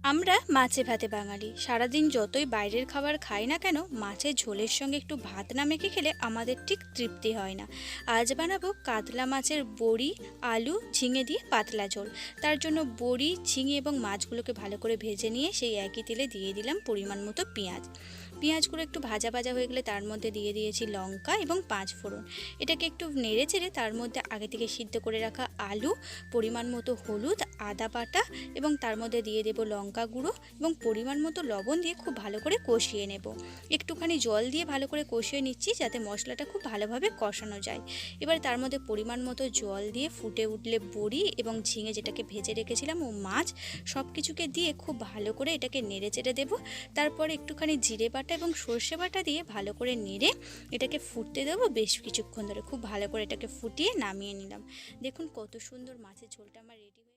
আমরা মাছে ভাতে বাঙালি। সারাদিন যতই বাইরের খাবার খাই না কেন, মাছের ঝোলের সঙ্গে একটু ভাত না মেখে খেলে আমাদের ঠিক তৃপ্তি হয় না। আজ বানাবো কাতলা মাছের বড়ি, আলু, ঝিঙে দিয়ে পাতলা ঝোল। তার জন্য বড়ি, ঝিঙে এবং মাছগুলোকে ভালো করে ভেজে নিয়ে সেই একই তেলে দিয়ে দিলাম পরিমাণ মতো পেঁয়াজ। পেঁয়াজগুলো একটু ভাজা ভাজা হয়ে গেলে তার মধ্যে দিয়ে দিয়েছি লঙ্কা এবং 5 ফোড়ন। এটাকে একটু নেড়ে চেড়ে তার মধ্যে আগে থেকে সিদ্ধ করে রাখা আলু, পরিমাণ মতো হলুদ, আদা বাটা এবং তার মধ্যে দিয়ে দেব লঙ্কা গুঁড়ো এবং পরিমাণ মতো লবণ দিয়ে খুব ভালো করে কষিয়ে নেব। একটুখানি জল দিয়ে ভালো করে কষিয়ে নিচ্ছি যাতে মশলাটা খুব ভালোভাবে কষানো যায়। এবার তার মধ্যে পরিমাণ মতো জল দিয়ে ফুটে উঠলে বড়ি এবং ঝিঙে যেটাকে ভেজে রেখেছিলাম ও মাছ সব কিছুকে দিয়ে খুব ভালো করে এটাকে নেড়ে চেড়ে দেবো। তারপরে একটুখানি জিরে বাটা এবং সর্ষে বাটা দিয়ে ভালো করে নেড়ে এটাকে ফুটতে দেবো বেশ কিছুক্ষণ ধরে। খুব ভালো করে এটাকে ফুটিয়ে নামিয়ে নিলাম। দেখুন কত সুন্দর মাছের ঝোলটা আমার রেডি হয়ে